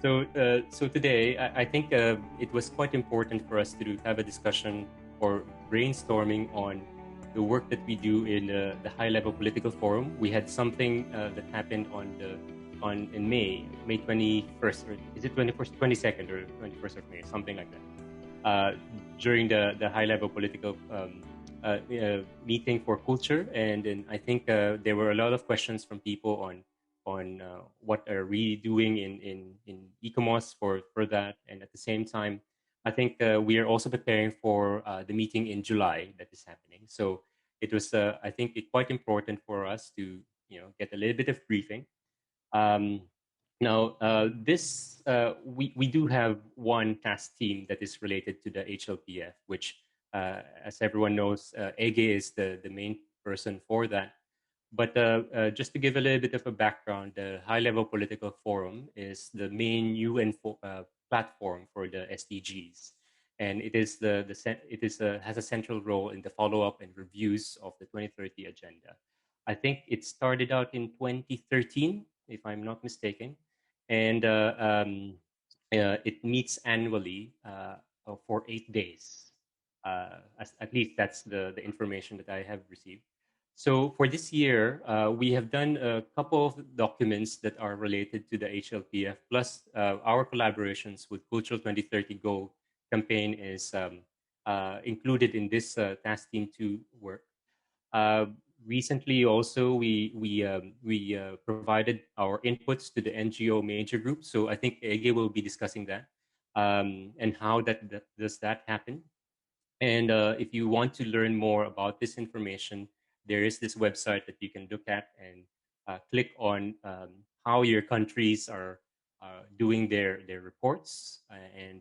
So today, I think it was quite important for us to have a discussion or brainstorming on the work that we do in the high-level political forum. We had something that happened in May 21st, or is it 21st, 22nd, or 21st of May, something like that, during the high-level political meeting for culture, and then I think there were a lot of questions from people on what are we doing in ICOMOS for that. And at the same time, I think we are also preparing for the meeting in July that is happening. So it was, I think, quite important for us to get a little bit of briefing. Now, we do have one task team that is related to the HLPF, which, as everyone knows, Ege is the main person for that. But just to give a little bit of a background, the High-Level Political Forum is the main UN platform for the SDGs, and it is has a central role in the follow-up and reviews of the 2030 agenda. I think it started out in 2013, if I'm not mistaken, and it meets annually for 8 days. At least that's the information that I have received. So for this year, we have done a couple of documents that are related to the HLPF, plus our collaborations with Cultural 2030 Go campaign is included in this task team to work. Recently, also, we provided our inputs to the NGO major group. So I think Ege will be discussing that and how does that happen. And if you want to learn more about this information, there is this website that you can look at and click on how your countries are doing their reports, and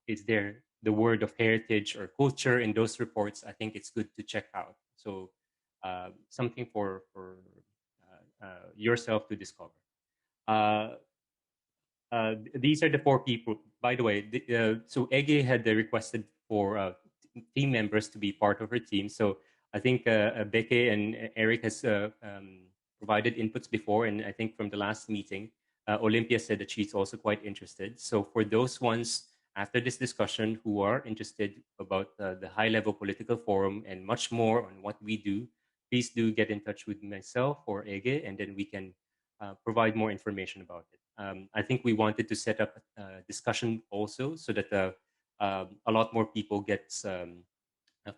is there the word of heritage or culture in those reports. I think it's good to check out. So something for yourself to discover. These are the 4 people. By the way, so Ege had requested for team members to be part of her team. So I think Beke and Eric has provided inputs before, and I think from the last meeting, Olympia said that she's also quite interested. So for those ones after this discussion who are interested about the high-level political forum and much more on what we do, please do get in touch with myself or Ege, and then we can provide more information about it. I think we wanted to set up a discussion also so that a lot more people get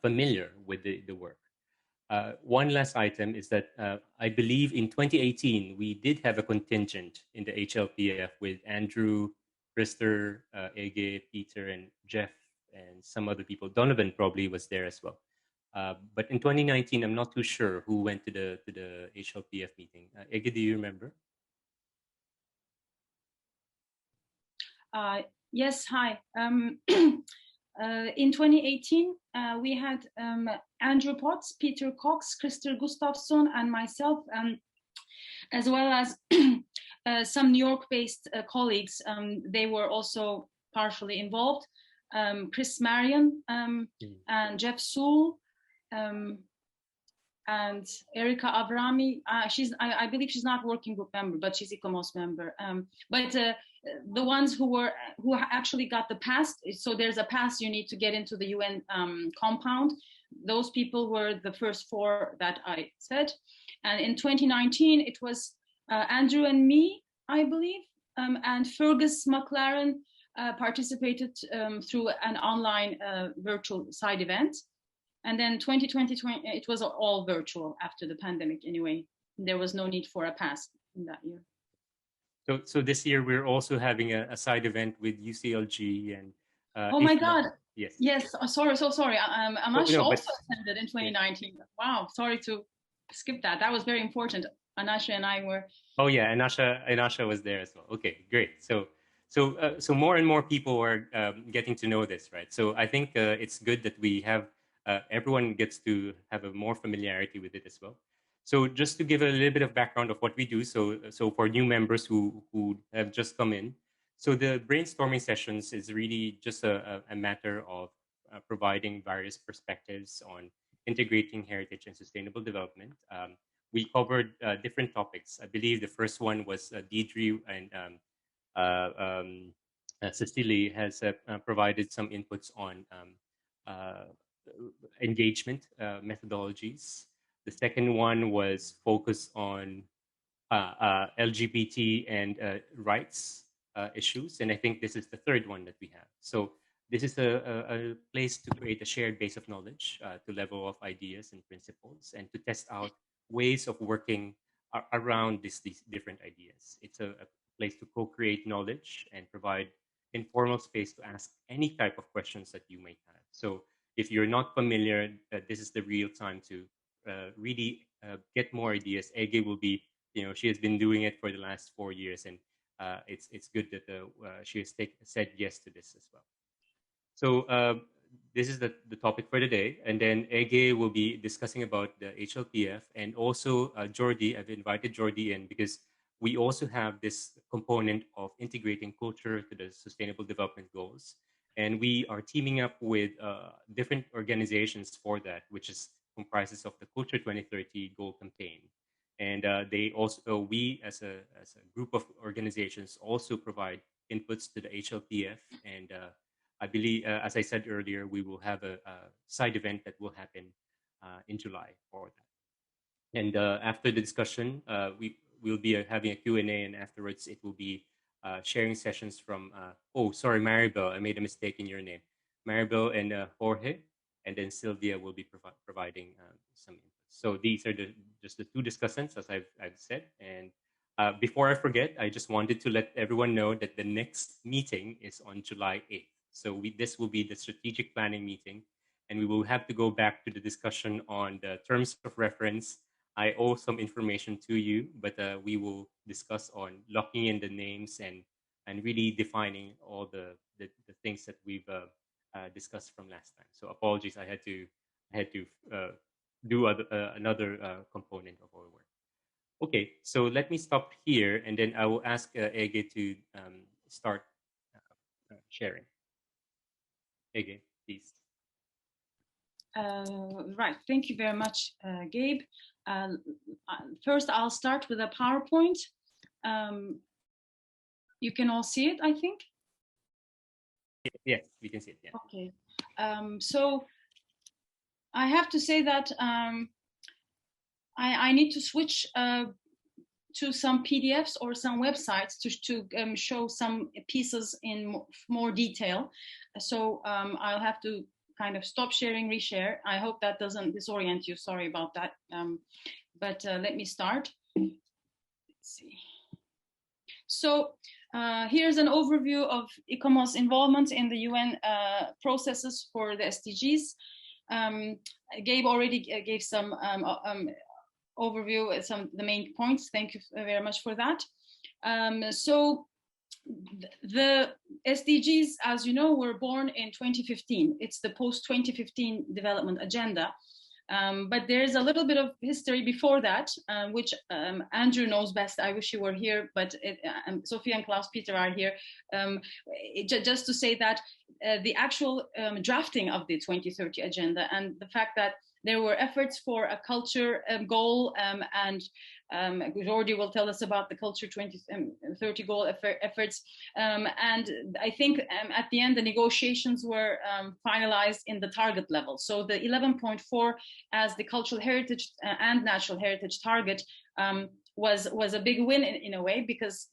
familiar with the work. One last item is that I believe in 2018, we did have a contingent in the HLPF with Andrew, Krister, Ege, Peter, and Jeff, and some other people. Donovan probably was there as well. But in 2019, I'm not too sure who went to the HLPF meeting. Ege, do you remember? Yes, hi. In 2018, we had Andrew Potts, Peter Cox, Krister Gustafsson, and myself, as well as some New York-based colleagues. They were also partially involved. Chris Marion and Jeff Sewell and Erika Avrami. I believe she's not working group member, but she's ICOMOS member. But the ones who actually got the pass, so there's a pass you need to get into the UN compound. Those people were the first 4 that I said. And in 2019, it was Andrew and me, I believe, and Fergus McLaren participated through an online virtual side event. And then 2020, it was all virtual after the pandemic anyway. There was no need for a pass in that year. So this year we're also having a side event with UCLG and. Oh my God! Yes. Yes. Sorry. So sorry. Anasha also attended in 2019. Yeah. Wow. Sorry to skip that. That was very important. Anasha and I were. Oh yeah, Anasha was there as well. Okay, great. So more and more people are getting to know this, right? So I think it's good that we have everyone gets to have a more familiarity with it as well. So just to give a little bit of background of what we do, so for new members who have just come in, so the brainstorming sessions is really just a matter of providing various perspectives on integrating heritage and sustainable development. We covered different topics. I believe the first one was Deidre and Cecily has provided some inputs on engagement methodologies. The second one was focused on LGBT and rights issues, and I think this is the third one that we have. So this is a place to create a shared base of knowledge, to level off ideas and principles, and to test out ways of working around these different ideas. It's a place to co-create knowledge and provide informal space to ask any type of questions that you might have. So if you're not familiar, this is the real time to really get more ideas. Ege will be, she has been doing it for the last 4 years, and it's good that she has said yes to this as well. So this is the topic for today, and then Ege will be discussing about the HLPF, and also Jordi. I've invited Jordi in because we also have this component of integrating culture to the Sustainable Development Goals, and we are teaming up with different organizations for that, which is comprises of the Culture 2030 Goal Campaign. And they also, we as a group of organizations also provide inputs to the HLPF. And I believe, as I said earlier, we will have a side event that will happen in July for that. And after the discussion, we will be having a Q&A, and afterwards it will be sharing sessions from, oh, sorry, Maribel, I made a mistake in your name. Maribel and Jorge, and then Sylvia will be providing some input. So these are just the two discussants, as I've said. And before I forget, I just wanted to let everyone know that the next meeting is on July 8th. So this will be the strategic planning meeting, and we will have to go back to the discussion on the terms of reference. I owe some information to you, but we will discuss on locking in the names and really defining all the things that we've discussed from last time. So apologies, I had to do another component of our work. Okay, so let me stop here, and then I will ask Ege to start sharing. Ege, please. Right, thank you very much, Gabe. First, I'll start with a PowerPoint. You can all see it, I think. Yes, we can see it. Yeah. Okay. So I have to say that I need to switch to some PDFs or some websites to show some pieces in more detail. So I'll have to kind of stop sharing, reshare. I hope that doesn't disorient you. Sorry about that. But let me start. Let's see. So here's an overview of ICOMOS involvement in the UN processes for the SDGs. Gabe already gave some overview, some of the main points. Thank you very much for that. So the SDGs, as you know, were born in 2015. It's the post-2015 development agenda. But there's a little bit of history before that, which Andrew knows best. I wish you were here, but Sophia and Klaus-Peter are here. Just to say that the actual drafting of the 2030 agenda and the fact that there were efforts for a culture goal, and Jordi will tell us about the culture 2030 goal efforts. And I think at the end, the negotiations were finalized in the target level. So the 11.4 as the cultural heritage and natural heritage target was a big win in a way, because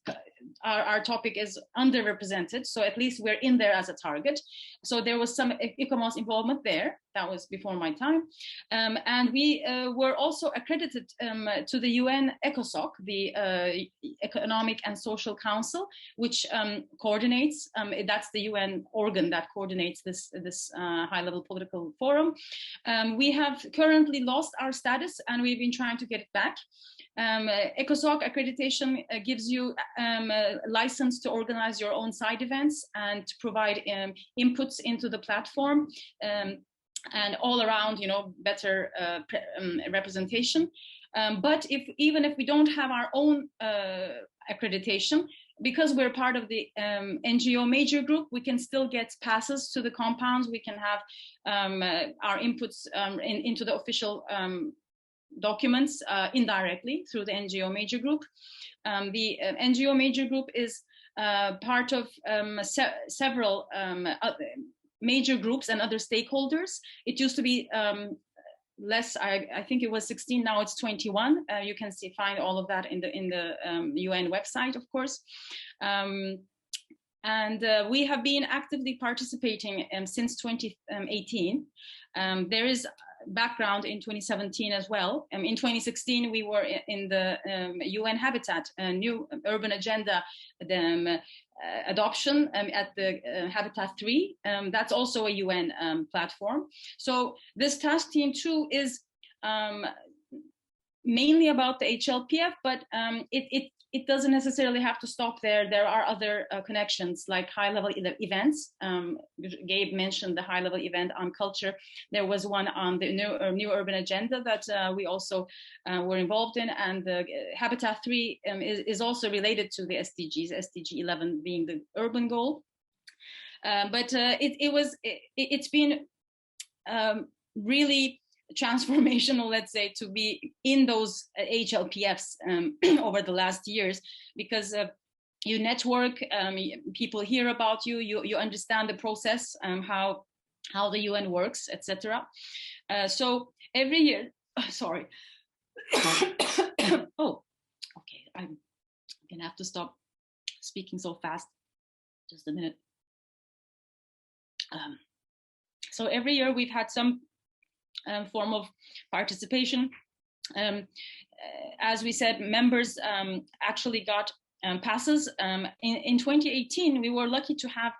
our topic is underrepresented. So at least we're in there as a target. So there was some ICOMOS involvement there. That was before my time. And we were also accredited to the UN ECOSOC, the Economic and Social Council, which coordinates, that's the UN organ that coordinates this high-level political forum. We have currently lost our status, and we've been trying to get it back. ECOSOC accreditation gives you a license to organize your own side events and to provide inputs into the platform, and all around, better representation. But even if we don't have our own accreditation, because we're part of the NGO major group, we can still get passes to the compounds. We can have our inputs into the official indirectly through the NGO major group. The NGO major group is part of several major groups and other stakeholders. It used to be less. I think it was 16. Now it's 21. You can find all of that in the UN website, of course. And we have been actively participating since 2018. There is background in 2017 as well. In 2016, we were in the UN Habitat, new urban agenda, adoption at the Habitat 3. That's also a UN platform. So this task team too is mainly about the HLPF, but it doesn't necessarily have to stop there. There are other connections, like high-level events. Gabe mentioned the high-level event on culture. There was one on the new urban agenda that we also were involved in, and the Habitat 3 is also related to the SDGs, SDG 11 being the urban goal. But it's been really transformational, let's say, to be in those HLPFs over the last years, because you network, people hear about you, you understand the process, how the UN works, etc. So every year, sorry. Oh, okay, I'm gonna have to stop speaking so fast. Just a minute. So every year we've had some form of participation. As we said, members actually got passes. In 2018, we were lucky to have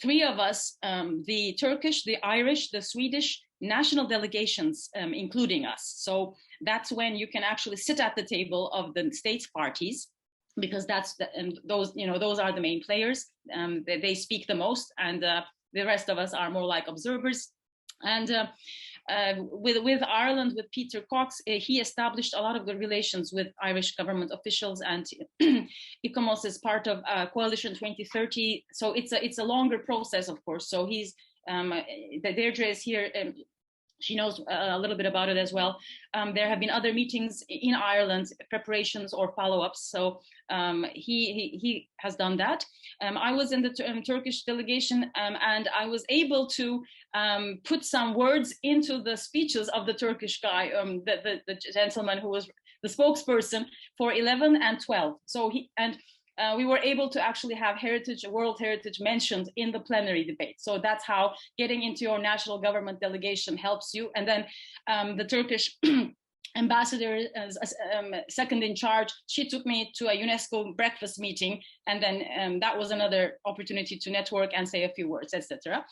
3 of us, the Turkish, the Irish, the Swedish national delegations, including us. So that's when you can actually sit at the table of the states parties, because that's those are the main players. They speak the most, and the rest of us are more like observers. And with Ireland, with Peter Cox, he established a lot of good relations with Irish government officials, and ICOMOS is part of Coalition 2030. So it's a longer process, of course. So he's Deirdre is here. She knows a little bit about it as well. There have been other meetings in Ireland, preparations or follow-ups. So he has done that. I was in the Turkish delegation, and I was able to put some words into the speeches of the Turkish guy, the gentleman who was the spokesperson for 11 and 12. So we were able to actually have World Heritage mentioned in the plenary debate. So that's how getting into your national government delegation helps you. And then the Turkish ambassador, second in charge, she took me to a UNESCO breakfast meeting, and then that was another opportunity to network and say a few words, etc.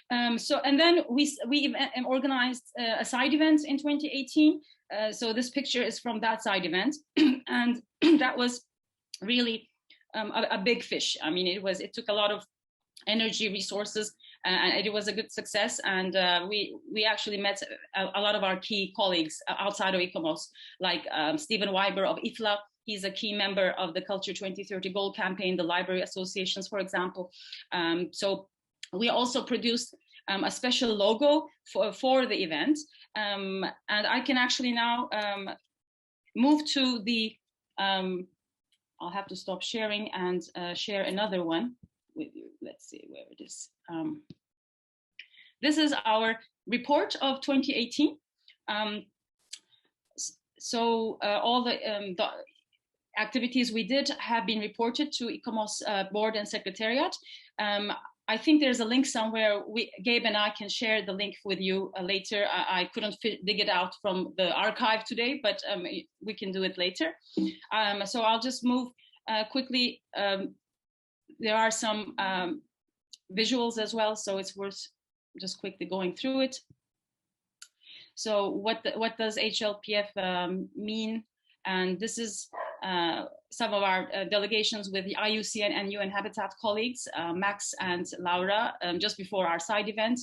And then we organized a side event in 2018. So this picture is from that side event, and that was really a big fish. I mean, it took a lot of energy, resources, and it was a good success. And we actually met a lot of our key colleagues outside of ICOMOS, like Stephen Weiber of IFLA. He's a key member of the Culture 2030 Goal campaign, the library associations, for example. So we also produced a special logo for the event. And I can actually now move to the I'll have to stop sharing and share another one with you. Let's see where it is. This is our report of 2018. So all the activities we did have been reported to ICOMOS board and secretariat. I think there's a link somewhere. Gabe and I can share the link with you later. I couldn't dig it out from the archive today, but we can do it later. So I'll just move quickly. There are some visuals as well, so it's worth just quickly going through it. So what does HLPF mean? And this is some of our delegations with the IUCN and UN Habitat colleagues, Max and Laura, just before our side event.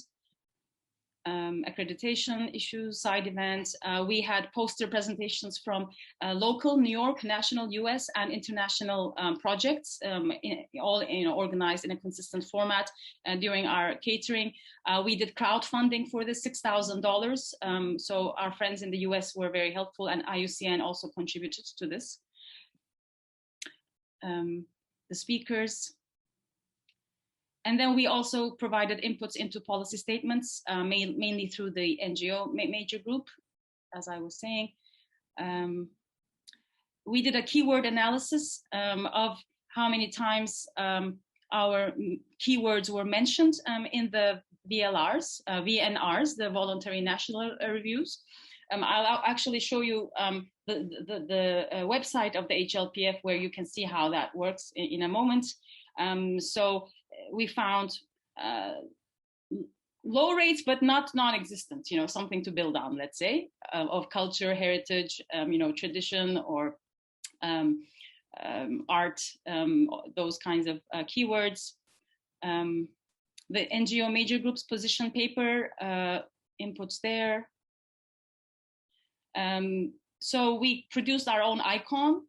Accreditation issues, side events. We had poster presentations from local, New York, national, US, and international projects, all organized in a consistent format during our catering. We did crowdfunding for this, $6,000. So our friends in the US were very helpful, and IUCN also contributed to this. the speakers. And then we also provided inputs into policy statements, mainly through the NGO major group, as I was saying. We did a keyword analysis of how many times our keywords were mentioned in the VNRs, the voluntary national reviews. I'll actually show you the website of the HLPF where you can see how that works in a moment. So we found low rates, but not non-existent, something to build on, let's say, of culture, heritage, tradition, or art, those kinds of keywords. The NGO major groups position paper, inputs there. So we produced our own icon.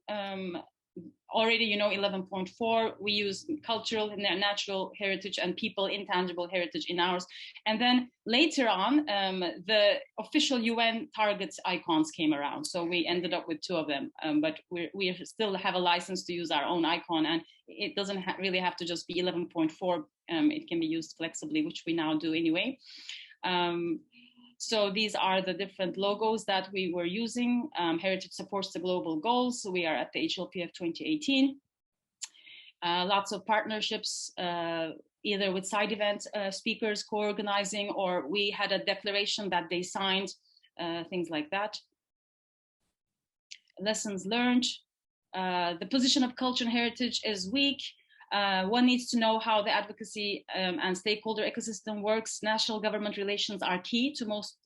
Already, 11.4, we use cultural and natural heritage and people intangible heritage in ours. And then later on, the official UN targets icons came around. So we ended up with 2 of them, but we still have a license to use our own icon, and it doesn't really have to just be 11.4. It can be used flexibly, which we now do anyway. So these are the different logos that we were using. Heritage supports the global goals. So we are at the HLPF 2018. Lots of partnerships, either with side event speakers co-organizing, or we had a declaration that they signed, things like that. Lessons learned. The position of culture and heritage is weak. One needs to know how the advocacy and stakeholder ecosystem works. National government relations are key to most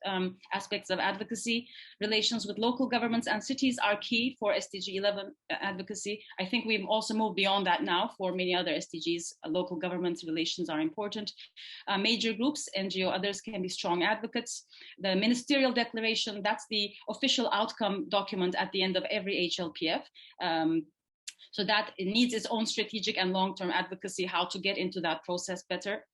aspects of advocacy. Relations with local governments and cities are key for SDG 11 advocacy. I think we've also moved beyond that now for many other SDGs. Local government relations are important. Major groups, NGO, others can be strong advocates. The ministerial declaration, that's the official outcome document at the end of every HLPF. So that it needs its own strategic and long-term advocacy, how to get into that process better.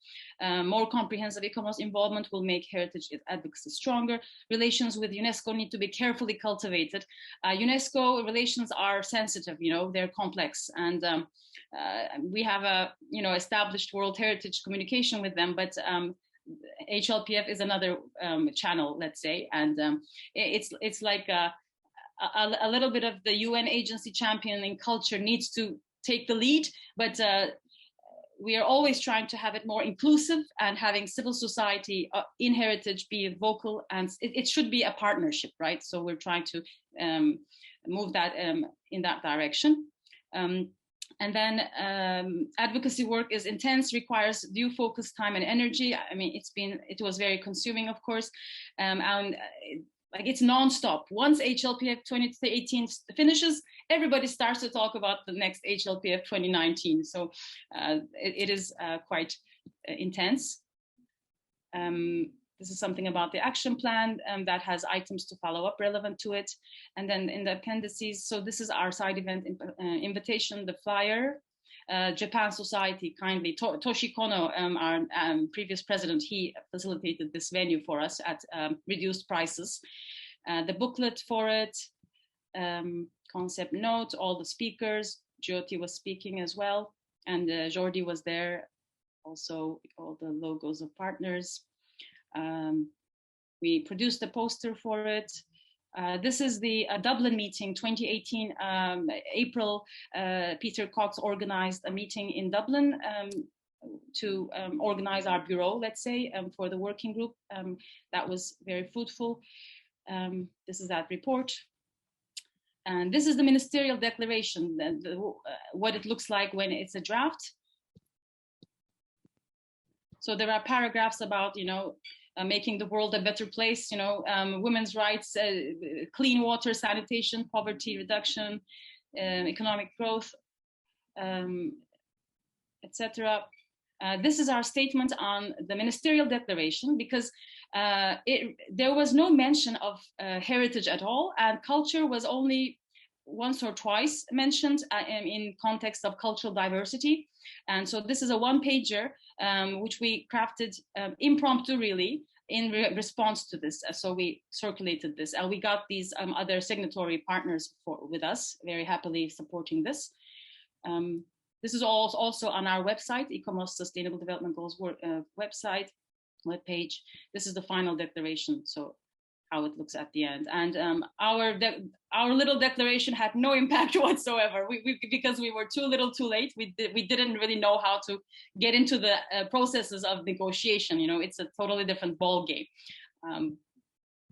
More comprehensive ICOMOS involvement will make heritage advocacy stronger. Relations with UNESCO need to be carefully cultivated. UNESCO relations are sensitive, they're complex, and we have a established World Heritage communication with them, but HLPF is another channel, let's say, and it's like a little bit of the UN agency championing culture needs to take the lead, but we are always trying to have it more inclusive and having civil society in heritage be vocal, and it should be a partnership, right? So we're trying to move that in that direction. And then advocacy work is intense, requires due focus, time, and energy. I mean, it was very consuming, of course, and like it's nonstop. Once HLPF 2018 finishes, everybody starts to talk about the next HLPF 2019. So it is quite intense. This is something about the action plan that has items to follow up relevant to it. And then in the appendices, so this is our side event invitation, the flyer. Japan Society kindly, Toshi Kono, our previous president, he facilitated this venue for us at reduced prices. The booklet for it, concept note, all the speakers, Jyoti was speaking as well, and Jordi was there, also all the logos of partners. We produced a poster for it. This is the Dublin meeting 2018, April. Peter Cox organized a meeting in Dublin to organize our bureau, let's say, for the working group. That was very fruitful. This is that report. And this is the ministerial declaration, what it looks like when it's a draft. So there are paragraphs about, making the world a better place, women's rights, clean water, sanitation, poverty reduction, economic growth, etc. This is our statement on the ministerial declaration, because there was no mention of heritage at all, and culture was only once or twice mentioned in context of cultural diversity. And so this is a one-pager which we crafted impromptu, really, in response to this. So we circulated this, and we got these other signatory partners with us, very happily supporting this. this is also on our website, ICOMOS Sustainable Development Goals website, webpage. This is the final declaration, so how it looks at the end. And our little declaration had no impact whatsoever. Because we were too little too late. We didn't really know how to get into the processes of negotiation. You know, it's a totally different ball game.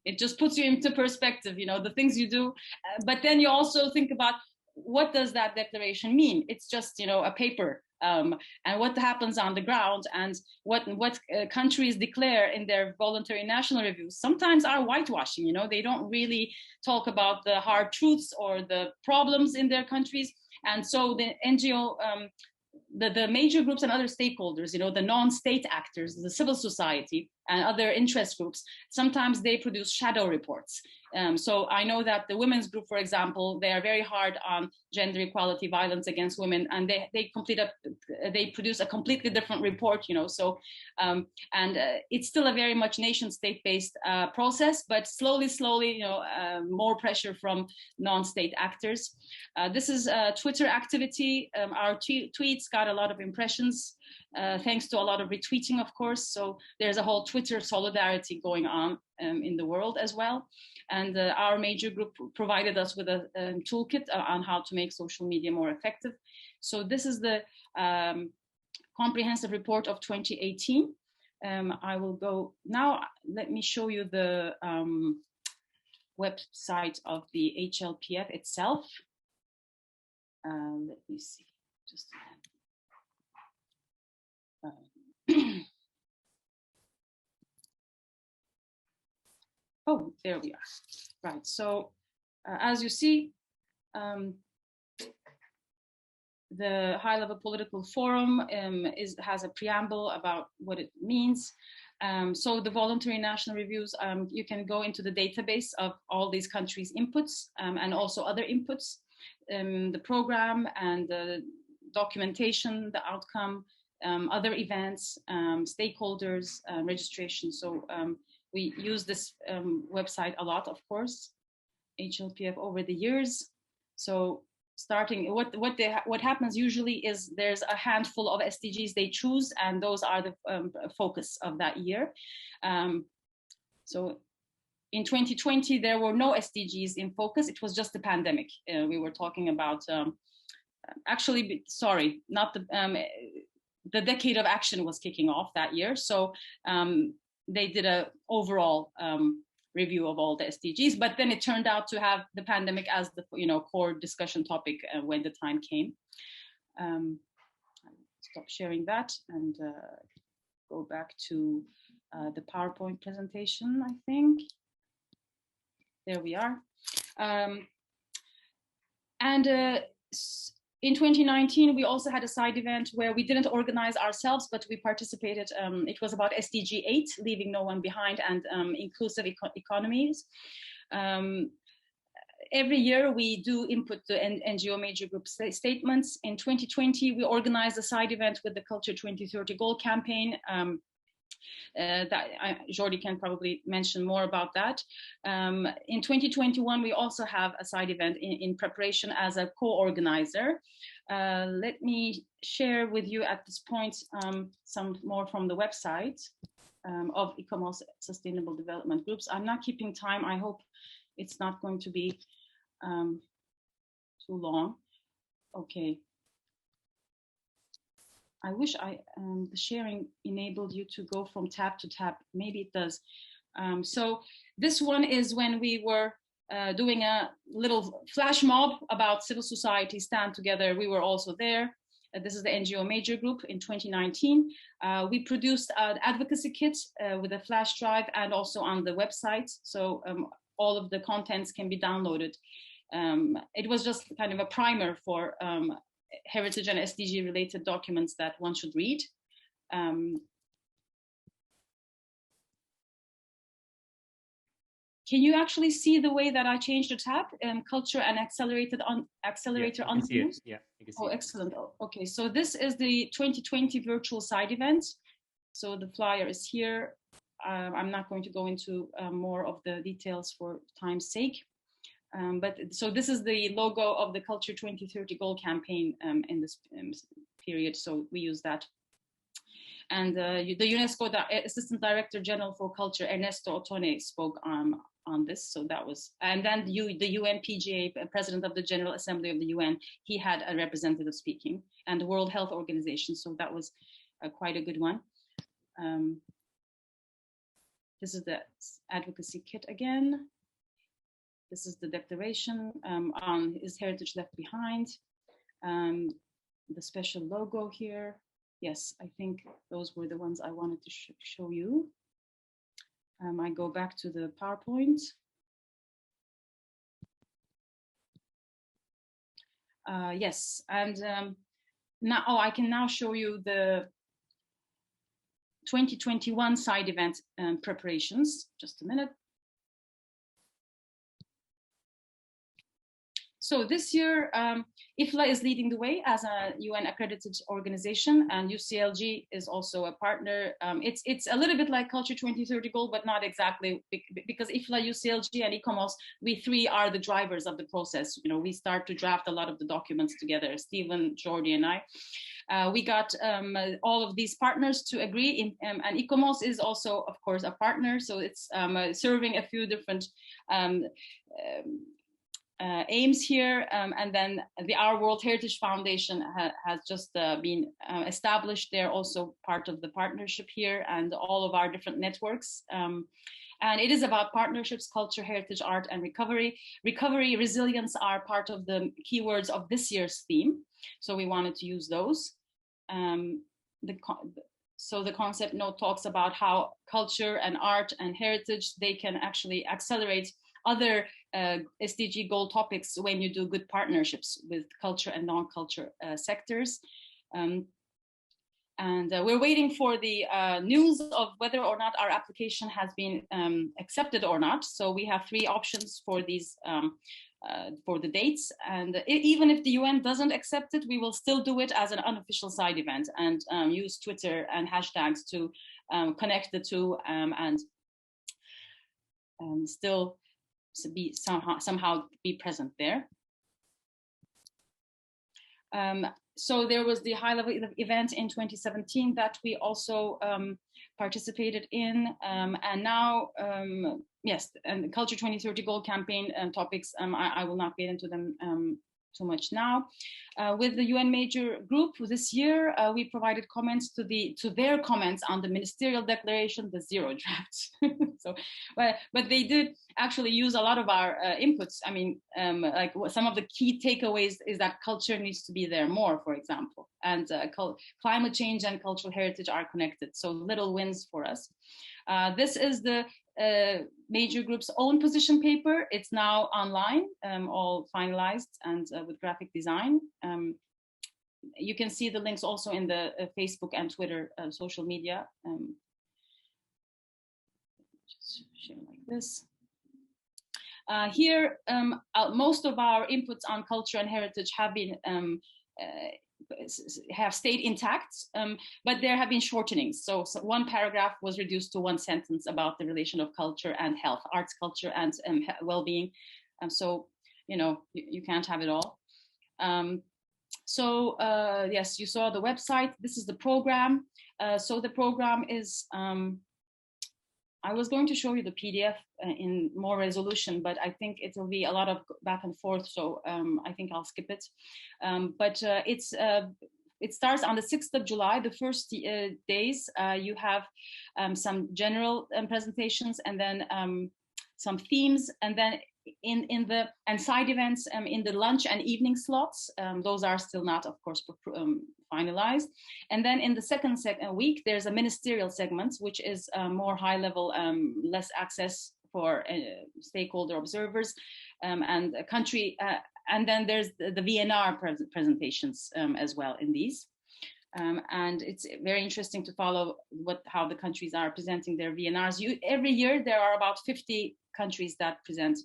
It just puts you into perspective, you know, the things you do. But then you also think about, what does that declaration mean? It's just, you know, a paper. And what happens on the ground, and what countries declare in their voluntary national reviews sometimes are whitewashing. You know, they don't really talk about the hard truths or the problems in their countries. And so the NGO, the major groups and other stakeholders, you know, the non-state actors, the civil society and other interest groups, sometimes they produce shadow reports. So I know that the women's group, for example, they are very hard on gender equality, violence against women, and they produce a completely different report, you know. So it's still a very much nation-state based process, but slowly, you know, more pressure from non-state actors. This is a Twitter activity. Our tweets got a lot of impressions, thanks to a lot of retweeting, of course. So there's a whole Twitter solidarity going on in the world as well. And our major group provided us with a toolkit on how to make social media more effective. So this is the comprehensive report of 2018. I will go now. Let me show you the website of the HLPF itself. Let me see, just oh, there we are. Right. So as you see, the high-level political forum has a preamble about what it means. So the voluntary national reviews, you can go into the database of all these countries' inputs and also other inputs, the program and the documentation, the outcome, other events, stakeholders, registration. So we use this website a lot, of course, HLPF over the years. So starting, what happens usually is there's a handful of SDGs they choose, and those are the focus of that year. So in 2020, there were no SDGs in focus. It was just the pandemic. We were talking about, actually, sorry, not the decade of action was kicking off that year. So they did an overall review of all the SDGs, but then it turned out to have the pandemic as the core discussion topic when the time came. Stop sharing that and go back to the PowerPoint presentation, I think. There we are. In 2019, we also had a side event where we didn't organize ourselves, but we participated. It was about SDG 8, leaving no one behind, and inclusive economies. Every year we do input the NGO major group statements. In 2020, we organized a side event with the Culture 2030 Goal campaign. Jordi can probably mention more about that. In 2021, we also have a side event in preparation as a co-organizer. Let me share with you at this point some more from the website of ICOMOS Sustainable Development Groups. I'm not keeping time. I hope it's not going to be too long. Okay. I wish the sharing enabled you to go from tab to tab. Maybe it does. So this one is when we were doing a little flash mob about civil society stand together. We were also there. This is the NGO major group in 2019. We produced an advocacy kit with a flash drive and also on the website. So all of the contents can be downloaded. It was just kind of a primer for heritage and SDG related documents that one should read. Can you actually see the way that I changed the tab? Culture and accelerator on views? Yeah, you can see it. Excellent. Okay, so this is the 2020 virtual side event. So the flyer is here. I'm not going to go into more of the details for time's sake. But so this is the logo of the Culture 2030 Goal campaign in this period. So we use that. And the UNESCO Assistant Director General for Culture, Ernesto Otone, spoke on this. So that was, and then the UN PGA, President of the General Assembly of the UN, he had a representative speaking, and the World Health Organization. So that was quite a good one. This is the Advocacy Kit again. This is the declaration on Is Heritage Left Behind? The special logo here. Yes, I think those were the ones I wanted to show you. I go back to the PowerPoint. Yes, and now, I can now show you the 2021 side event preparations. Just a minute. So this year, IFLA is leading the way as a UN accredited organization, and UCLG is also a partner. It's a little bit like Culture 2030 Goal, but not exactly, because IFLA, UCLG, and ICOMOS, we three are the drivers of the process. You know, we start to draft a lot of the documents together, Stephen, Jordi, and I. We got all of these partners to agree, and ICOMOS is also, of course, a partner. So it's serving a few different aims here, and then our World Heritage Foundation has just been established. They're also part of the partnership here, and all of our different networks. And it is about partnerships, culture, heritage, art, and recovery. Recovery, resilience are part of the keywords of this year's theme. So we wanted to use those. So the concept note talks about how culture and art and heritage, they can actually accelerate other SDG goal topics when you do good partnerships with culture and non-culture sectors. And we're waiting for the news of whether or not our application has been accepted or not. So we have three options for these, for the dates. And even if the UN doesn't accept it, we will still do it as an unofficial side event and use Twitter and hashtags to connect the two and still be somehow be present there. So there was the high-level event in 2017 that we also participated in, and now, yes, and the Culture 2030 Goal campaign topics, I will not get into them too much now. With the UN major group this year, we provided comments to their comments on the ministerial declaration, the zero draft. So, but they did actually use a lot of our inputs. I mean, like some of the key takeaways is that culture needs to be there more, for example, and climate change and cultural heritage are connected. So little wins for us. This is the major group's own position paper. It's now online, all finalized and with graphic design. You can see the links also in the Facebook and Twitter social media. Just share like this. Here, most of our inputs on culture and heritage have been have stayed intact, but there have been shortenings. So one paragraph was reduced to one sentence about the relation of culture and health, arts, culture, and well-being. So, you know, you can't have it all. Yes, you saw the website. This is the program. So the program is, I was going to show you the PDF in more resolution, but I think it will be a lot of back and forth. So I think I'll skip it. It starts on the 6th of July. The first days, you have some general presentations, and then some themes, and then in the side events in the lunch and evening slots. Those are still not, of course, finalized. And then in the second week, there's a ministerial segment, which is more high level, less access for stakeholder observers and a country. And then there's the VNR presentations as well in these. And it's very interesting to follow how the countries are presenting their VNRs. Every year there are about 50 countries that present.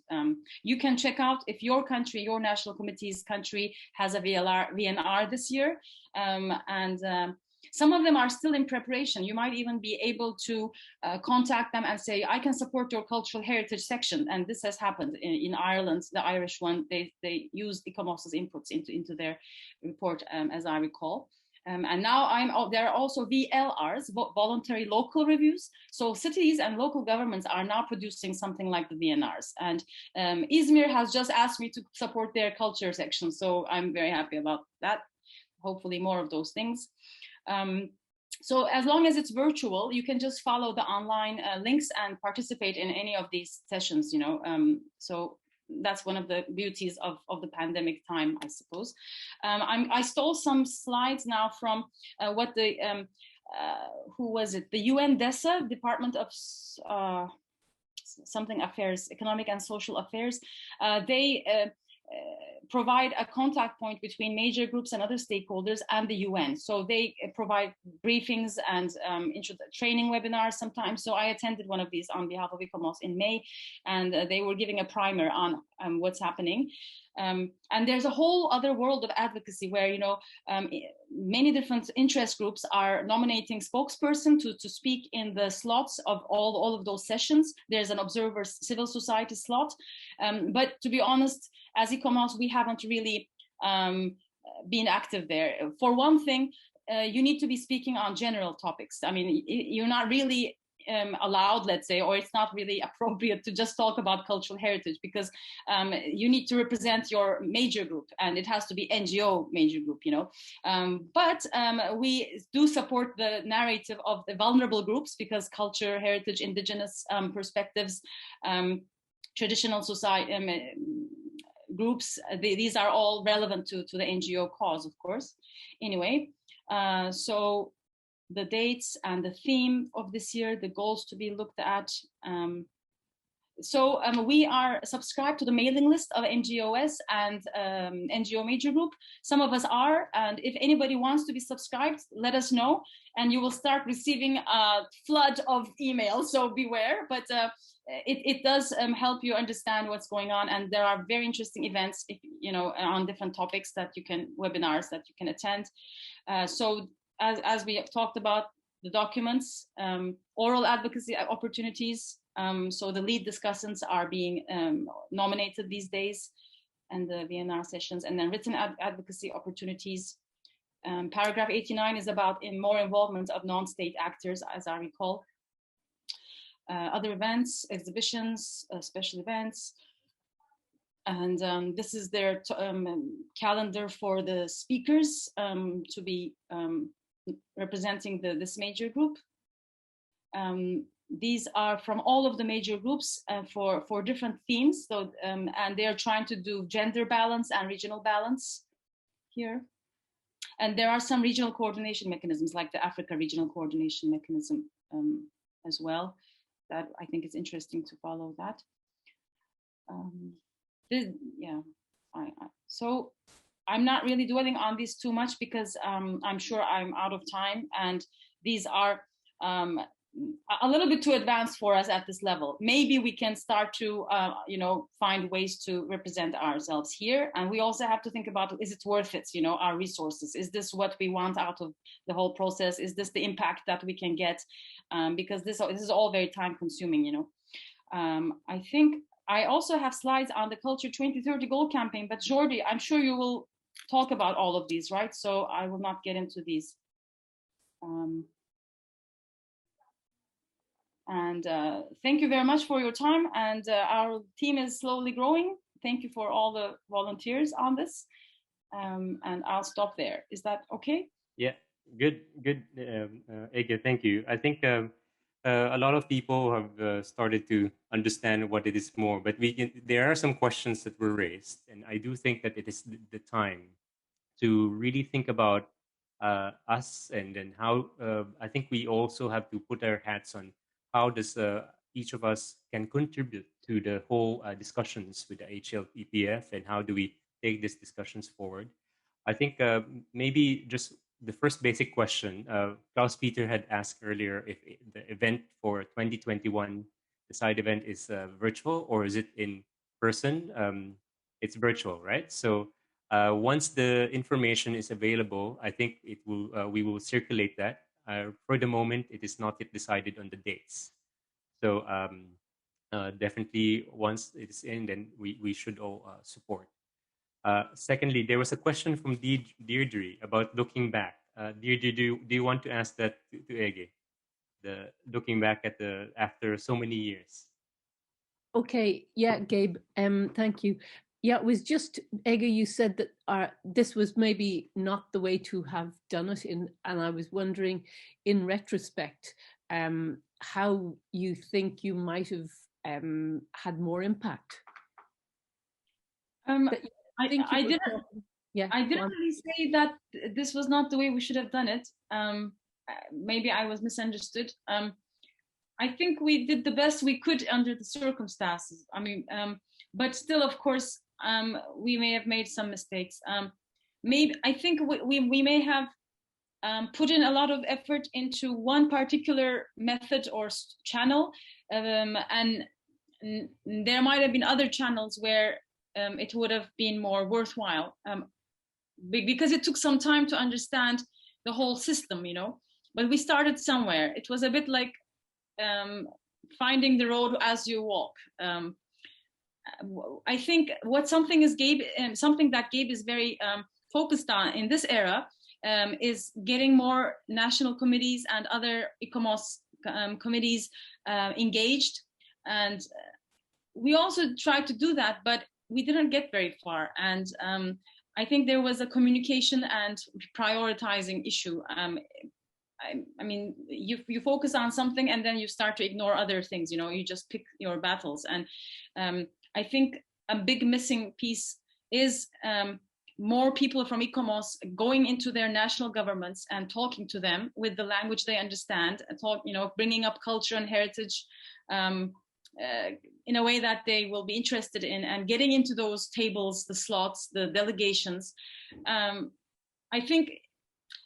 You can check out if your country, your national committee's country has a VNR this year. Some of them are still in preparation. You might even be able to contact them and say, I can support your cultural heritage section. And this has happened in Ireland, the Irish one, they used ICOMOS's inputs into their report, as I recall. And now there are also VLRs, voluntary local reviews. So cities and local governments are now producing something like the VNRs. And Izmir has just asked me to support their culture section. So I'm very happy about that. Hopefully more of those things. So as long as it's virtual, you can just follow the online links and participate in any of these sessions, you know. So that's one of the beauties of the pandemic time, I suppose. I stole some slides now from what the, who was it? The UN DESA, Department of something affairs, economic and social affairs. They provide a contact point between major groups and other stakeholders and the UN. So they provide briefings and training webinars sometimes. So I attended one of these on behalf of ICOMOS in May, and they were giving a primer on what's happening. And there's a whole other world of advocacy where, you know, many different interest groups are nominating spokesperson to speak in the slots of all of those sessions. There's an observer civil society slot. But to be honest, as ICOMOS, we haven't really been active there. For one thing, you need to be speaking on general topics. I mean, you're not really allowed, let's say, or it's not really appropriate to just talk about cultural heritage, because you need to represent your major group, and it has to be NGO major group, you know. But we do support the narrative of the vulnerable groups, because culture, heritage, indigenous perspectives, traditional society groups, these are all relevant to the NGO cause, of course. Anyway, so the dates and the theme of this year, the goals to be looked at. So we are subscribed to the mailing list of NGOs and NGO major group. Some of us are, and if anybody wants to be subscribed, let us know, and you will start receiving a flood of emails, so beware. But it does help you understand what's going on, and there are very interesting events, you know, on different topics that you can, webinars that you can attend. So as we have talked about, the documents, oral advocacy opportunities. So the lead discussants are being nominated these days, and the VNR sessions, and then written advocacy opportunities. Paragraph 89 is about more involvement of non-state actors, as I recall. Other events, exhibitions, special events. And this is their calendar for the speakers to be representing this major group. These are from all of the major groups for different themes. So, and they're trying to do gender balance and regional balance here. And there are some regional coordination mechanisms, like the Africa Regional Coordination Mechanism as well, that I think it's interesting to follow that. So I'm not really dwelling on these too much, because I'm sure I'm out of time, and these are a little bit too advanced for us at this level. Maybe we can start to, you know, find ways to represent ourselves here. And we also have to think about, is it worth it, you know, our resources? Is this what we want out of the whole process? Is this the impact that we can get? Because this is all very time consuming, you know. I think I also have slides on the Culture 2030 goal campaign, but Jordi, I'm sure you will talk about all of these, right? So I will not get into these. Thank you very much for your time, and our team is slowly growing. Thank you for all the volunteers on this, and I'll stop there. Is that okay? Yeah, good, Ege, thank you. I think a lot of people have started to understand what it is more, but there are some questions that were raised, and I do think that it is the time to really think about us, and then how I think we also have to put our hats on how does each of us can contribute to the whole discussions with the HLPF, and how do we take these discussions forward. I think maybe just the first basic question, Klaus Peter had asked earlier if the event for 2021, the side event, is virtual or is it in person? It's virtual, right? So Once the information is available, I think it will we will circulate that. For the moment, it is not yet decided on the dates. So definitely, once it's in, then we should all support. Secondly, there was a question from Deirdre about looking back. Deirdre, do you want to ask that to Ege? The looking back at the after so many years. Okay, yeah, Gabe, thank you. Yeah, it was just, Ege, you said that this was maybe not the way to have done it, and I was wondering, in retrospect, how you think you might have had more impact. I didn't really say that this was not the way we should have done it. Maybe I was misunderstood. I think we did the best we could under the circumstances. I mean, but still, of course, we may have made some mistakes. Maybe I think we may have put in a lot of effort into one particular method or channel, and there might have been other channels where it would have been more worthwhile, because it took some time to understand the whole system, you know. But we started somewhere. It was a bit like finding the road as you walk. I think something that Gabe is very focused on in this era is getting more national committees and other ICOMOS committees engaged. And we also tried to do that, but we didn't get very far. And I think there was a communication and prioritizing issue. I mean, you focus on something and then you start to ignore other things, you know, you just pick your battles. And I think a big missing piece is more people from ICOMOS going into their national governments and talking to them with the language they understand, and bringing up culture and heritage in a way that they will be interested in, and getting into those tables, the slots, the delegations. I think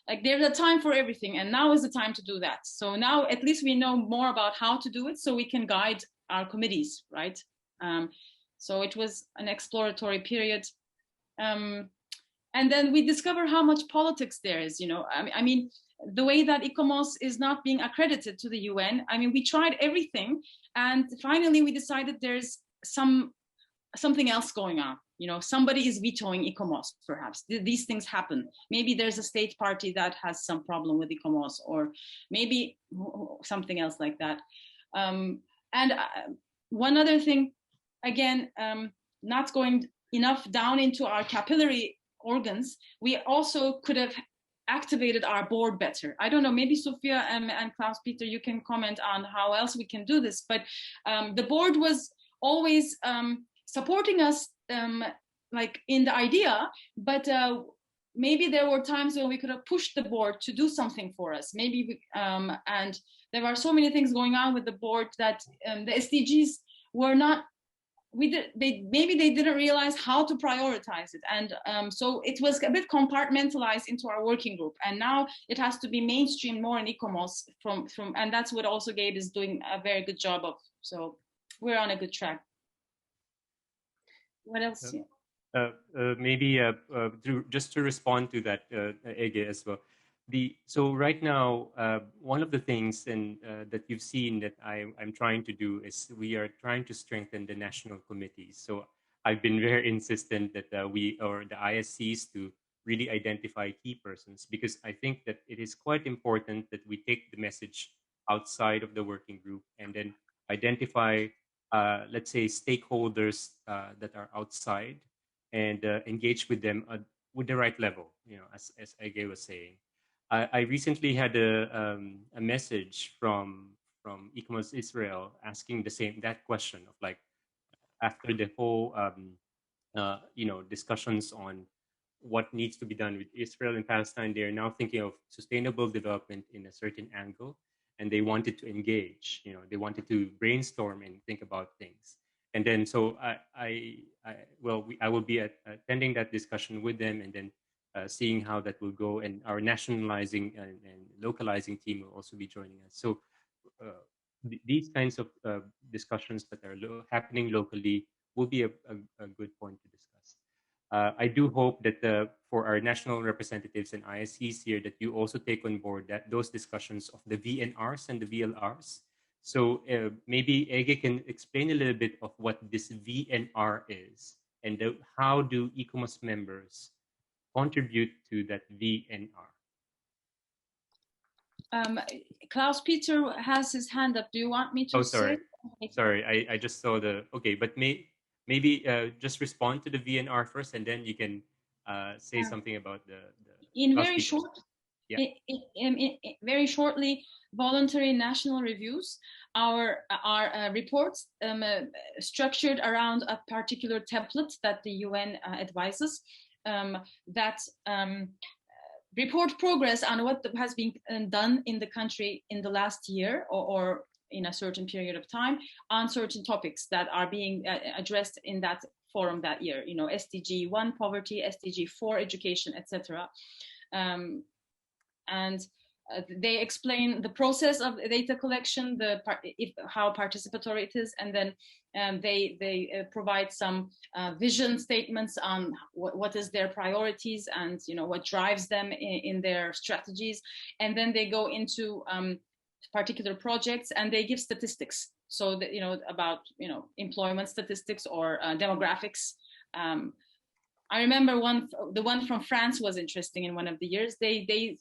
like there's a time for everything, and now is the time to do that. So now at least we know more about how to do it, so we can guide our committees, right? So it was an exploratory period. And then we discover how much politics there is, you know. I mean, the way that ICOMOS is not being accredited to the UN. I mean, we tried everything, and finally we decided there's something else going on. You know, somebody is vetoing ICOMOS, perhaps. These things happen. Maybe there's a state party that has some problem with ICOMOS, or maybe something else like that. And one other thing, again, not going enough down into our capillary organs, we also could have activated our board better. I don't know, maybe Sophia and Klaus-Peter, you can comment on how else we can do this, but the board was always supporting us like in the idea, but maybe there were times when we could have pushed the board to do something for us. Maybe, and there are so many things going on with the board that the SDGs were not, maybe they didn't realize how to prioritize it. And so it was a bit compartmentalized into our working group. And now it has to be mainstream more in ICOMOS and that's what also Gabe is doing a very good job of. So we're on a good track. What else? Maybe just to respond to that, Ege, as well. So right now, one of the things that you've seen that I'm trying to do is we are trying to strengthen the national committees. So I've been very insistent that the ISCs to really identify key persons, because I think that it is quite important that we take the message outside of the working group and then identify, let's say, stakeholders that are outside, and engage with them with the right level, you know, as Ege was saying. I recently had a message from ICOMOS Israel asking that question of, like, after the whole discussions on what needs to be done with Israel and Palestine, they are now thinking of sustainable development in a certain angle, and they wanted to engage. You know, they wanted to brainstorm and think about things. And then so I will be attending that discussion with them, and then seeing how that will go, and our nationalizing and localizing team will also be joining us. So these kinds of discussions that are happening locally will be a good point to discuss. I do hope that for our national representatives and ISCs here, that you also take on board that those discussions of the VNRs and the VLRs. So maybe Ege can explain a little bit of what this VNR is and how do ICOMOS members contribute to that VNR. Klaus Peter has his hand up. Do you want me to Oh, sorry. say? Sorry, I just saw the, okay, but maybe just respond to the VNR first, and then you can say something about the in very short, yeah. Very shortly, voluntary national reviews are reports structured around a particular template that the UN advises that report progress on what has been done in the country in the last year or in a certain period of time on certain topics that are being addressed in that forum that year. You know, SDG 1 poverty, SDG 4 education, etc. And they explain the process of data collection, how participatory it is, and then they provide some vision statements on what is their priorities and what drives them in their strategies, and then they go into particular projects and they give statistics, so that about employment statistics or demographics. I remember the one from France was interesting. In one of the years, they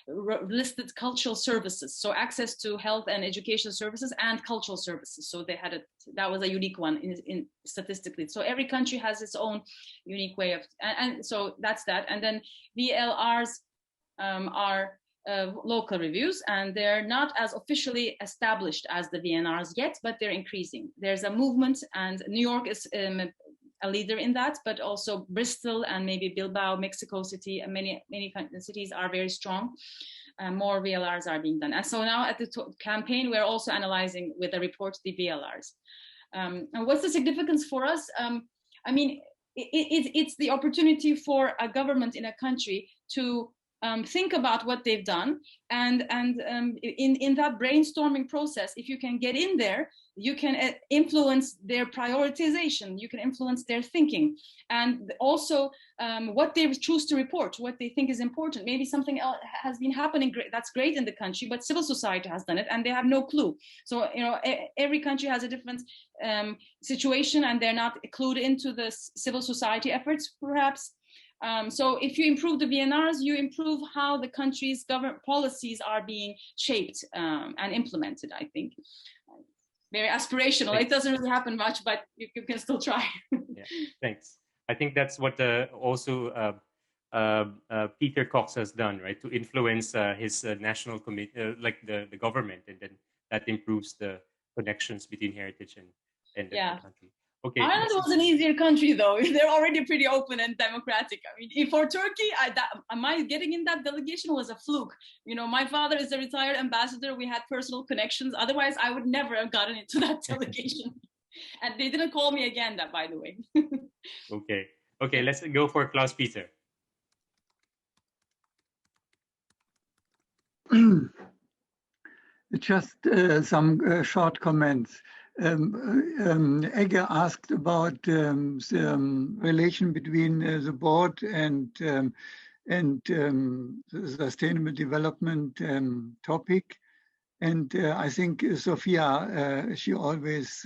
listed cultural services, so access to health and education services and cultural services. So they had that was a unique one in statistically. So every country has its own unique way of, and so that's that. And then VLRs are local reviews, and they're not as officially established as the VNRs yet, but they're increasing. There's a movement, and New York is a leader in that, but also Bristol and maybe Bilbao, Mexico City, and many cities are very strong. More VLRs are being done. And so now at the campaign, we're also analyzing with a report the VLRs. And what's the significance for us? I mean, it's the opportunity for a government in a country to think about what they've done, and in that brainstorming process, if you can get in there, you can influence their prioritization, you can influence their thinking, and also what they choose to report, what they think is important. Maybe something else has been happening that's great in the country, but civil society has done it and they have no clue. So every country has a different situation, and they're not clued into the civil society efforts, perhaps. So if you improve the VNRs, you improve how the country's government policies are being shaped and implemented, I think. Very aspirational. Thanks. It doesn't really happen much, but you can still try. Yeah, thanks. I think that's what also Peter Cox has done, right? To influence his national committee, like the government, and then that improves the connections between heritage and the country. Okay. Ireland was an easier country, though. They're already pretty open and democratic. I mean, for Turkey, my getting in that delegation was a fluke. My father is a retired ambassador. We had personal connections. Otherwise, I would never have gotten into that delegation. And they didn't call me again, by the way. Okay, let's go for Klaus Peter. Just some short comments. Ege asked about the relation between the board and the sustainable development topic. And I think Sophia, she always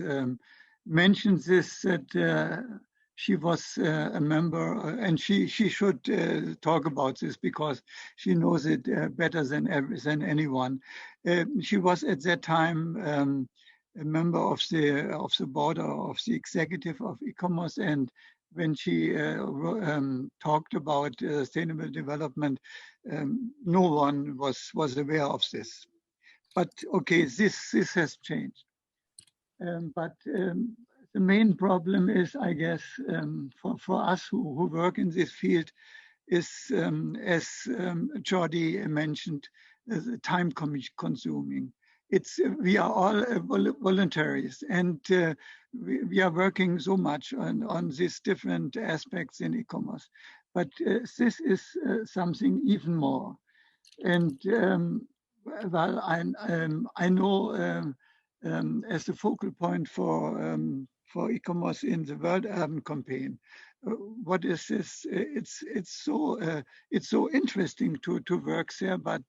mentions this, that she was a member, and she should talk about this because she knows it better than anyone. She was at that time a member of the board of the executive of ICOMOS, and when she talked about sustainable development, no one was aware of this. But okay, this has changed. But the main problem is, I guess, for us who work in this field, is as Jordi mentioned, time consuming. We are all voluntaries, and we are working so much on these different aspects in ICOMOS. But this is something even more. And well, I know as a focal point for ICOMOS in the World Urban Campaign, what is this? It's so interesting to work there, but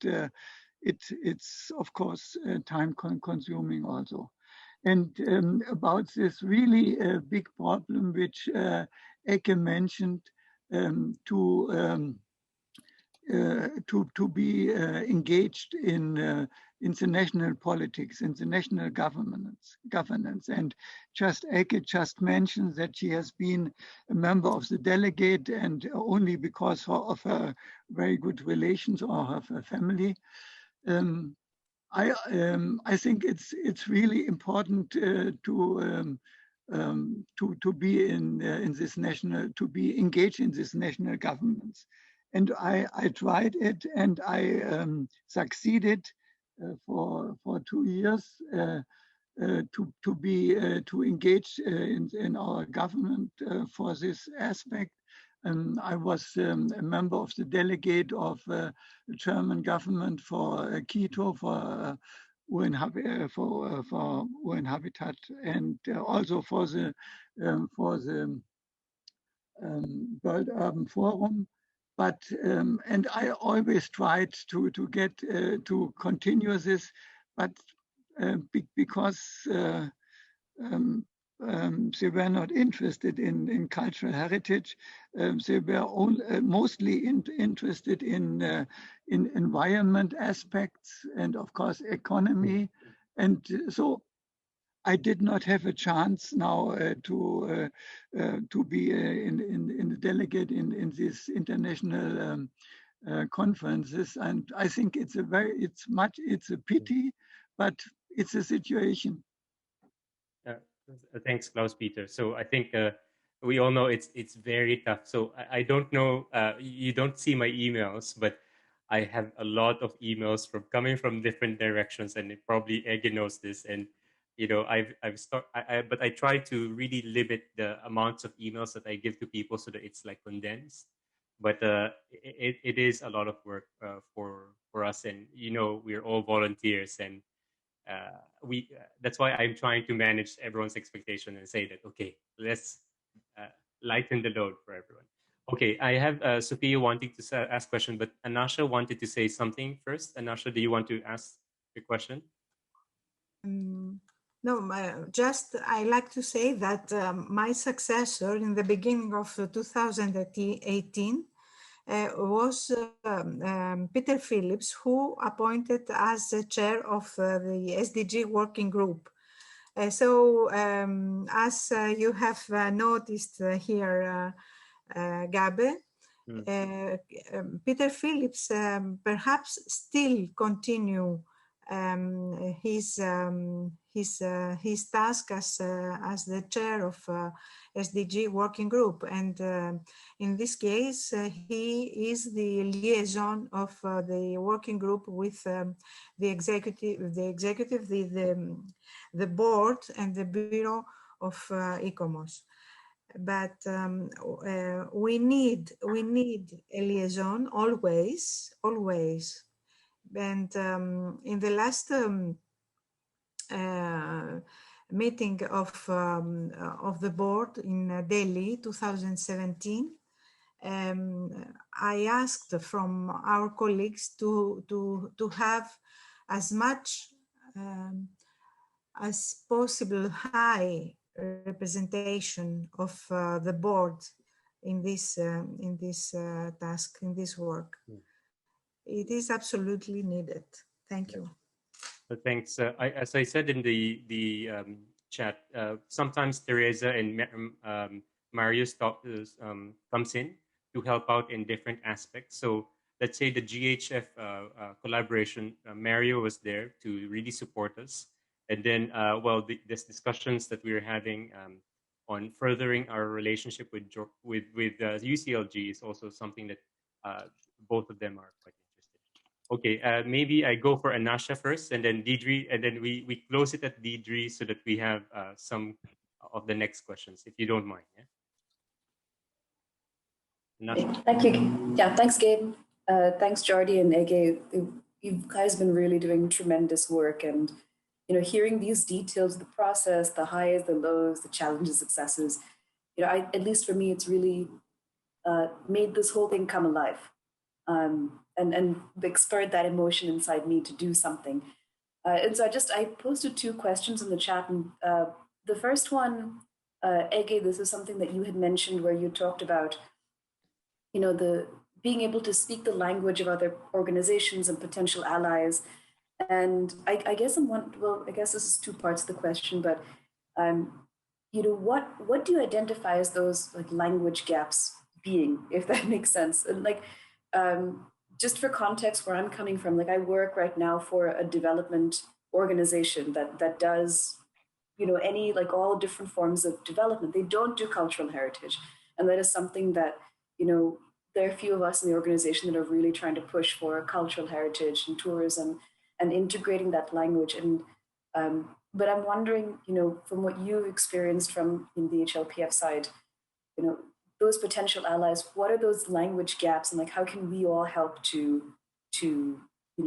it's of course time consuming also. And about this really big problem which Eke mentioned, to be engaged in international politics, international governance. And Eke just mentioned that she has been a member of the delegate, and only because of her very good relations or of her family. I think it's really important to be in this to be engaged in this national governments. And I tried it, and I succeeded for 2 years to engage in our government for this aspect. I was a member of the delegate of the German government for Quito, for UN Habitat, and also for the World Urban Forum. But and I always tried to get to continue this, but because they were not interested in cultural heritage. They were mostly interested in environment aspects and, of course, economy. And so I did not have a chance now to be in the delegate in these international conferences. And I think it's a pity, but it's a situation. Thanks, Klaus-Peter. So I think we all know it's very tough. So I don't know, you don't see my emails, but I have a lot of emails coming from different directions, and probably Ege knows this. And you know, but I try to really limit the amounts of emails that I give to people so that it's like condensed. But it is a lot of work for us, and you know, we're all volunteers, and that's why I'm trying to manage everyone's expectation and say that, okay, let's lighten the load for everyone. Okay, I have Sophia wanting to ask a question, but Anasha wanted to say something first. Anasha, do you want to ask your question? No, just I like to say that my successor in the beginning of 2018 was Peter Phillips, who appointed as the chair of the SDG working group. So as you have noticed here, Gabe, Peter Phillips perhaps still continue his task as the chair of SDG working group, and in this case he is the liaison of the working group with the executive, the board, and the bureau of ICOMOS. But we need a liaison always. And in the last meeting of the board in Delhi, 2017, I asked from our colleagues to have as much as possible high representation of the board in this task, in this work. It is absolutely needed. Thank you. Thanks. As I said in the chat, sometimes Teresa and Marius comes in to help out in different aspects. So let's say the GHF collaboration, Mario was there to really support us. And then, these discussions that we were having on furthering our relationship with UCLG is also something that both of them are quite interested. Okay, maybe I go for Anasha first, and then Deidre, and then we close it at Deidre so that we have some of the next questions, if you don't mind. Yeah? Anasha. Thank you. Yeah, thanks, Gabe. Thanks, Jordi and Ege. You guys have been really doing tremendous work, and hearing these details of the process, the highs, the lows, the challenges, successes, at least for me, it's really made this whole thing come alive, and spurred that emotion inside me to do something. And so I posted 2 questions in the chat, and the first one, Ege, this is something that you had mentioned where you talked about, the being able to speak the language of other organizations and potential allies. And I guess I guess this is 2 parts of the question, but what do you identify as those like language gaps being, if that makes sense? And like, just for context, where I'm coming from, like I work right now for a development organization that does, any, like all different forms of development. They don't do cultural heritage. And that is something that, there are a few of us in the organization that are really trying to push for cultural heritage and tourism and integrating that language. And but I'm wondering, from what you've experienced from in the HLPF side, those potential allies, what are those language gaps, and like how can we all help to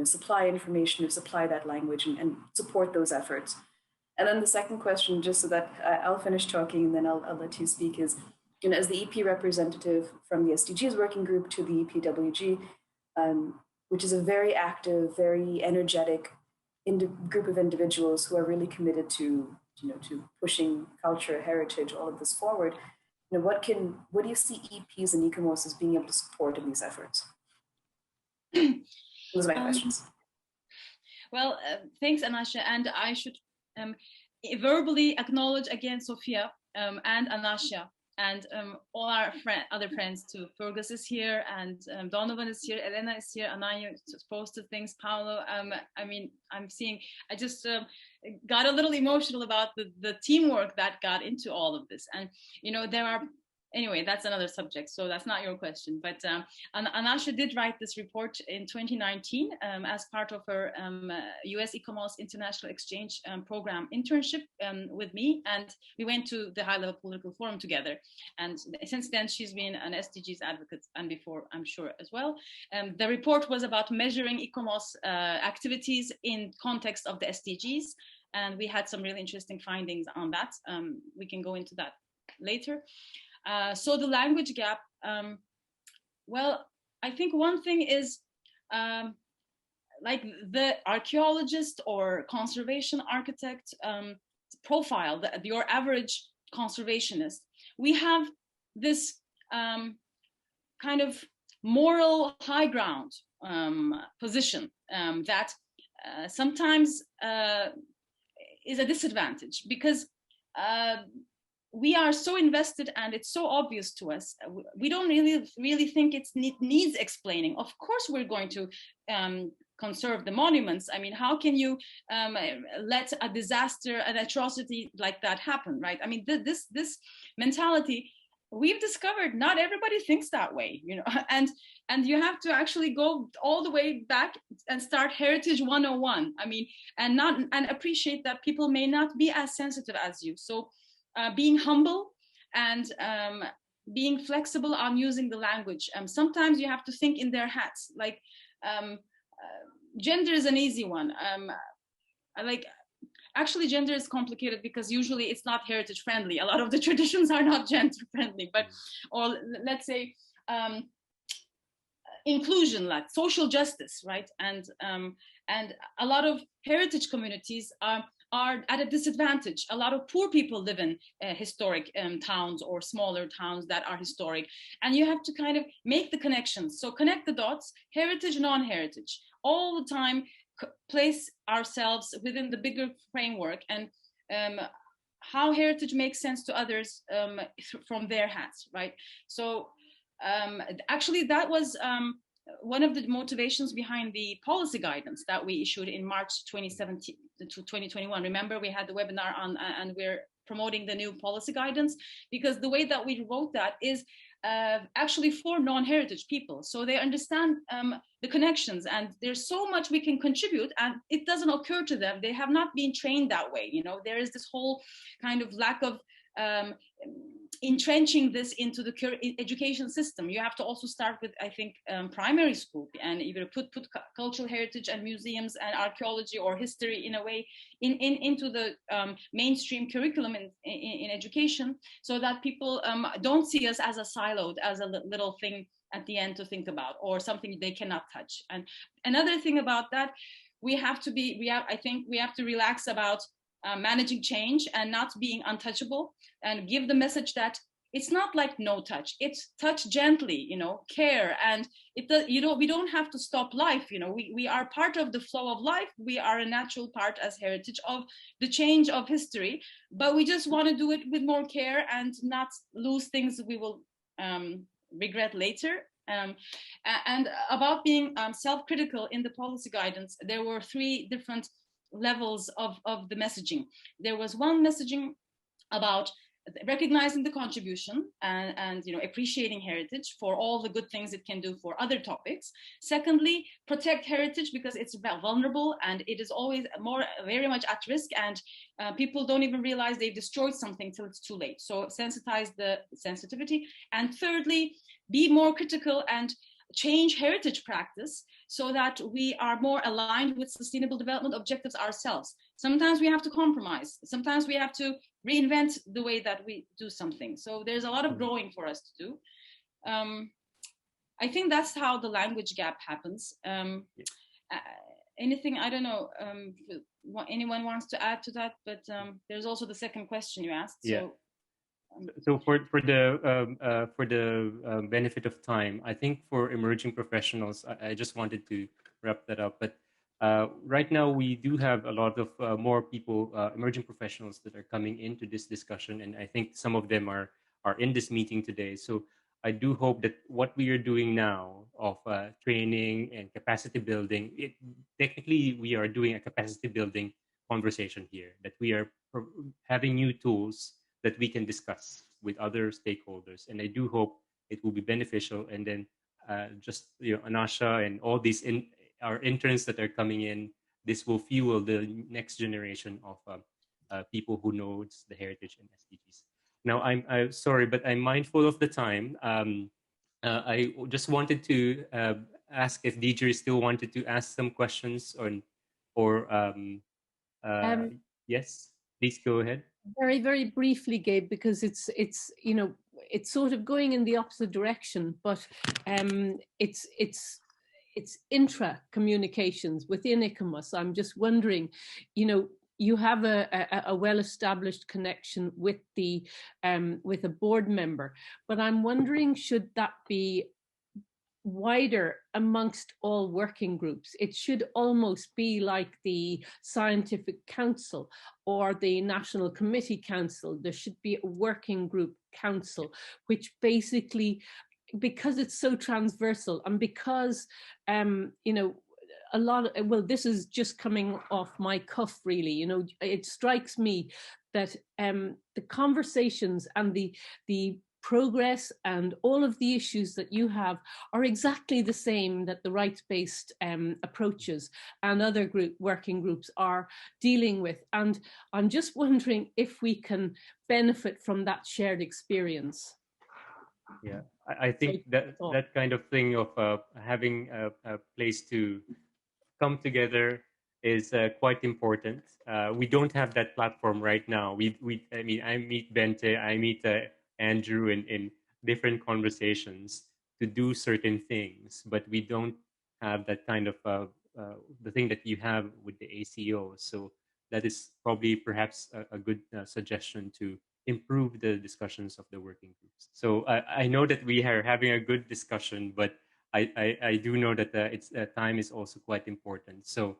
supply information, to supply that language and support those efforts? And then the second question, just so that I'll finish talking and then I'll let you speak, is, as the EP representative from the SDGs working group to the EPWG, which is a very active, very energetic group of individuals who are really committed to pushing culture, heritage, all of this forward. What do you see EPs and ICOMOS as being able to support in these efforts? Those are my questions. Well, thanks, Anasha. And I should verbally acknowledge again Sophia and Anasha and all our other friends too. Fergus is here, and Donovan is here, Elena is here, Ananya posted things, Paolo. I just got a little emotional about the teamwork that got into all of this. And, anyway, that's another subject, so that's not your question. But Anasha did write this report in 2019 as part of her US ICOMOS International Exchange Program internship with me, and we went to the high-level political forum together. And since then, she's been an SDGs advocate, and before, I'm sure, as well. The report was about measuring ICOMOS activities in context of the SDGs, and we had some really interesting findings on that. We can go into that later. So the language gap, well, I think one thing is like the archaeologist or conservation architect profile, your average conservationist. We have this kind of moral high ground position that sometimes is a disadvantage, because we are so invested and it's so obvious to us. We don't really think it needs explaining. Of course, we're going to conserve the monuments. I mean, how can you let a disaster, an atrocity like that happen, right? I mean, this mentality, we've discovered not everybody thinks that way, and you have to actually go all the way back and start Heritage 101. I mean, and appreciate that people may not be as sensitive as you. So being humble and being flexible on using the language. Sometimes you have to think in their hats. Like gender is an easy one. Actually, gender is complicated because usually it's not heritage friendly. A lot of the traditions are not gender friendly, or let's say inclusion, like social justice, right? And a lot of heritage communities are at a disadvantage. A lot of poor people live in historic towns or smaller towns that are historic. And you have to kind of make the connections. So connect the dots, heritage, non-heritage, all the time, place ourselves within the bigger framework, and how heritage makes sense to others from their hats, right? So actually that was one of the motivations behind the policy guidance that we issued in March 2017 to 2021. Remember, we had the webinar on, and we're promoting the new policy guidance, because the way that we wrote that is actually for non-heritage people. So they understand the connections, and there's so much we can contribute, and it doesn't occur to them. They have not been trained that way. There is this whole kind of lack of entrenching this into the education system. You have to also start with, I think, primary school, and either put cultural heritage and museums and archaeology or history in a way into the mainstream curriculum in education, so that people don't see us as a siloed, as a little thing at the end to think about, or something they cannot touch. And another thing about that, I think we have to relax about managing change and not being untouchable, and give the message that it's not like no touch, it's touch gently, care. And we don't have to stop life. We are part of the flow of life. We are a natural part as heritage of the change of history, but we just want to do it with more care and not lose things we will regret later. And about being self-critical in the policy guidance, there were 3 different levels of the messaging. There was one messaging about recognizing the contribution and appreciating heritage for all the good things it can do for other topics. Secondly, protect heritage because it's vulnerable and it is always very much at risk, and people don't even realize they've destroyed something till it's too late. So sensitize the sensitivity. And thirdly, be more critical and change heritage practice so that we are more aligned with sustainable development objectives ourselves. Sometimes we have to compromise. Sometimes we have to reinvent the way that we do something. So there's a lot of growing for us to do. I think that's how the language gap happens. Anything, I don't know, anyone wants to add to that, but there's also the second question you asked. Yeah. So for the benefit of time, I think for emerging professionals, I just wanted to wrap that up. But right now we do have a lot of more people, emerging professionals that are coming into this discussion, and I think some of them are in this meeting today. So I do hope that what we are doing now of training and capacity building, technically we are doing a capacity building conversation here, that we are having new tools that we can discuss with other stakeholders. And I do hope it will be beneficial. And then Anasha and all these our interns that are coming in, this will fuel the next generation of people who knows the heritage and SDGs. Now, I'm sorry, but I'm mindful of the time. I just wanted to ask if DJ still wanted to ask some questions yes, please go ahead. Very, very briefly, Gabe, because it's sort of going in the opposite direction, but it's intra communications within ICOMOS. I'm just wondering, you have a well-established connection with a board member, but I'm wondering, should that be wider amongst all working groups? It should almost be like the Scientific Council or the National Committee Council. There should be a working group council, which basically, because it's so transversal and because, this is just coming off my cuff, really, it strikes me that the conversations and the progress and all of the issues that you have are exactly the same that the rights-based approaches and other working groups are dealing with. And I'm just wondering if we can benefit from that shared experience. Yeah, I think that kind of thing of having a place to come together is quite important. We don't have that platform right now. I meet Bente, I meet Andrew in different conversations to do certain things, but we don't have that kind of the thing that you have with the ACO. So that is probably perhaps a good suggestion to improve the discussions of the working groups. So I know that we are having a good discussion, but I do know that time is also quite important. So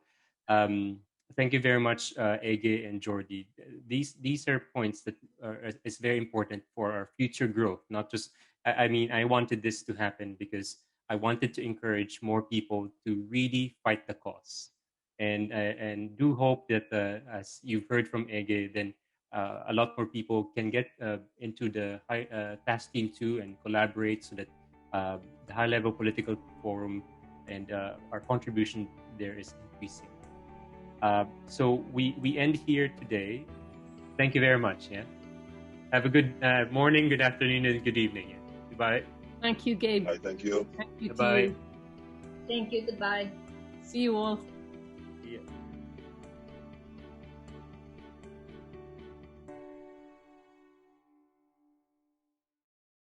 thank you very much, Ege and Jordi. These are points that is very important for our future growth. Not just, I wanted this to happen because I wanted to encourage more people to really fight the cause, and do hope that as you've heard from Ege, then a lot more people can get into the task team too and collaborate so that the high-level political forum and our contribution there is increasing. So we end here today. Thank you very much. Yeah. Have a good morning, good afternoon, and good evening. Yeah. Goodbye. Thank you, Gabe. Bye, thank you. Thank you to Goodbye. you. Thank you. Goodbye. See you all. Yeah.